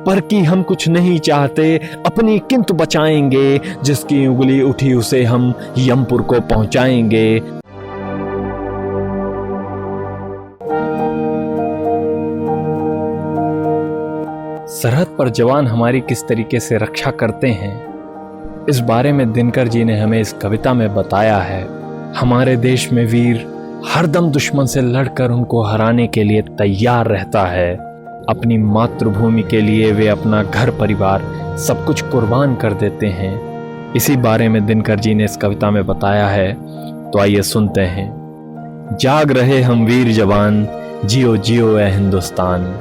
पर कि हम कुछ नहीं चाहते, अपनी किंतु बचाएंगे, जिसकी उंगली उठी उसे हम यमपुर को पहुंचाएंगे। सरहद पर जवान हमारी किस तरीके से रक्षा करते हैं, इस बारे में दिनकर जी ने हमें इस कविता में बताया है। हमारे देश में वीर हरदम दुश्मन से लड़कर उनको हराने के लिए तैयार रहता है। अपनी मातृभूमि के लिए वे अपना घर परिवार सब कुछ कुर्बान कर देते हैं। इसी बारे में दिनकर जी ने इस कविता में बताया है, तो आइए सुनते हैं। जाग रहे हम वीर जवान, जियो जियो ए हिंदुस्तान।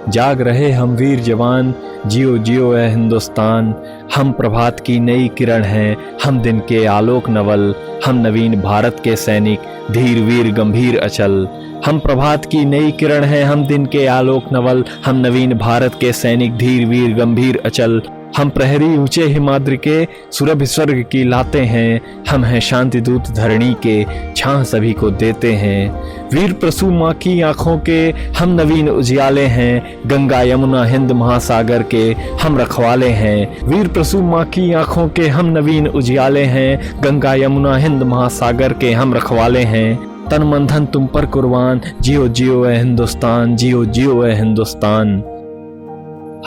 जाग रहे हम वीर जवान, जियो जियो ए हिंदुस्तान। हम प्रभात की नई किरण हैं, हम दिन के आलोक नवल, हम नवीन भारत के सैनिक, धीर वीर गंभीर अचल। हम प्रभात की नई किरण हैं, हम दिन के आलोक नवल, हम नवीन भारत के सैनिक, धीर वीर गंभीर अचल। हम प्रहरी ऊंचे हिमाद्रि के, सुरभ स्वर्ग की लाते हैं। हम हैं शांति दूत धरणी के, छां सभी को देते हैं। वीर प्रसू माँ की आंखों के, हम नवीन उजियाले हैं। गंगा यमुना हिंद महासागर के हम रखवाले हैं। वीर प्रसू माँ की आंखों के, हम नवीन उजियाले हैं। गंगा यमुना हिंद महासागर के हम रखवाले हैं। तन मन धन तुम पर कुर्बान, जियो जियो ए हिंदुस्तान, जियो जियो ए हिंदुस्तान।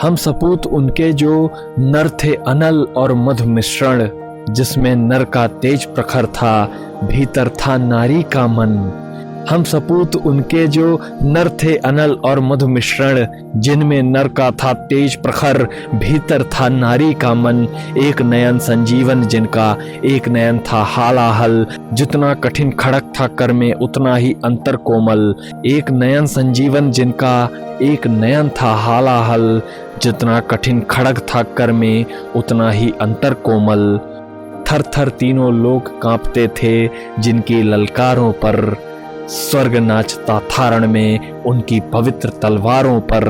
हम सपूत उनके जो नर थे अनल और मधु मिश्रण, जिसमें नर का तेज प्रखर था, भीतर था नारी का मन। हम सपूत उनके जो नर थे अनल और मधु मिश्रण, जिनमें नर का था तेज प्रखर, भीतर था नारी का मन। एक नयन संजीवन जिनका, एक नयन था हालाहल, जितना कठिन खड़क था कर में उतना ही अंतर कोमल। एक नयन संजीवन जिनका, एक नयन था हालाहल, जितना कठिन खड़ग था कर में उतना ही अंतर कोमल। थर थर तीनों लोग कांपते थे जिनकी ललकारों पर, स्वर्ग नाचता था रण में उनकी पवित्र तलवारों पर।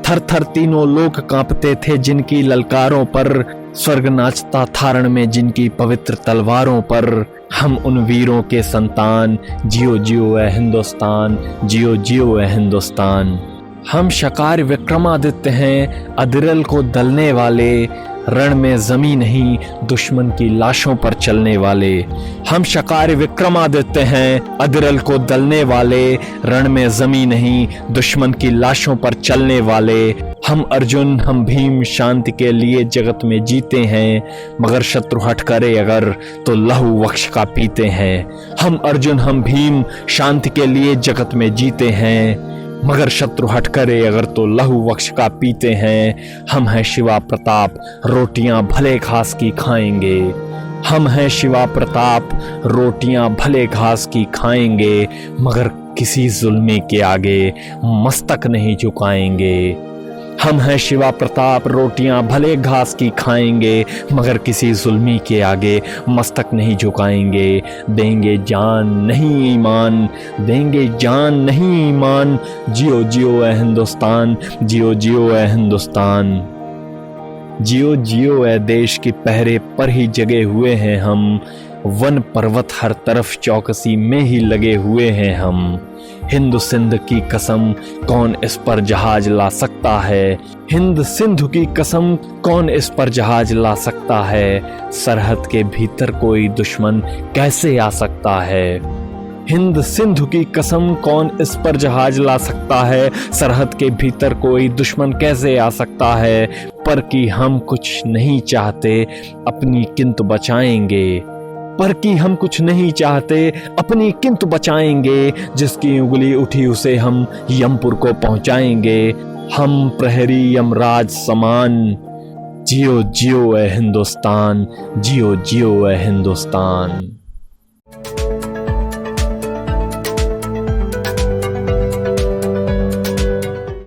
थर थर तीनों लोग कांपते थे जिनकी ललकारों पर, स्वर्ग नाचता था रण में जिनकी पवित्र तलवारों पर। हम उन वीरों के संतान, जियो जियो ए हिंदुस्तान, जियो जियो ए हिंदुस्तान। हम शकार विक्रमादित्य हैं, अदिरल को दलने वाले, रण में जमी नहीं दुश्मन की लाशों पर चलने वाले। हम शकार विक्रमादित्य हैं, अदिरल को दलने वाले, रण में जमी नहीं दुश्मन की लाशों पर चलने वाले। हम अर्जुन हम भीम शांति के लिए जगत में जीते हैं, मगर शत्रु हट करे अगर तो लहू वक्ष का पीते हैं। हम अर्जुन हम भीम शांति के लिए जगत में जीते हैं, मगर शत्रु हट करे अगर तो लहू वक्ष का पीते हैं। हम हैं शिवा प्रताप, रोटियां भले घास की खाएंगे। हम हैं शिवा प्रताप, रोटियां भले घास की खाएंगे, मगर किसी जुल्मी के आगे मस्तक नहीं झुकाएंगे। हम हैं शिवा प्रताप, रोटियां भले घास की खाएंगे, मगर किसी जुल्मी के आगे मस्तक नहीं झुकाएंगे। देंगे जान नहीं ईमान, देंगे जान नहीं ईमान, जियो जियो ए हिंदुस्तान, जियो जियो ए हिंदुस्तान। जियो जियो ए देश की पहरे पर ही जगे हुए हैं हम, वन पर्वत हर तरफ चौकसी में ही लगे हुए हैं हम। हिंद सिंध की कसम कौन इस पर जहाज ला सकता है, हिंद सिंधु की कसम कौन इस पर जहाज ला सकता है। सरहद के भीतर कोई दुश्मन कैसे आ सकता है। हिंद सिंधु की कसम कौन इस पर जहाज ला सकता है, सरहद के भीतर कोई दुश्मन कैसे आ सकता है। पर कि हम कुछ नहीं चाहते, अपनी किंतु बचाएंगे। पर कि हम कुछ नहीं चाहते, अपनी किंतु बचाएंगे, जिसकी उंगली उठी उसे हम यमपुर को पहुंचाएंगे। हम प्रहरी यमराज समान, जियो जियो ए हिंदुस्तान, जियो जियो ए हिंदुस्तान।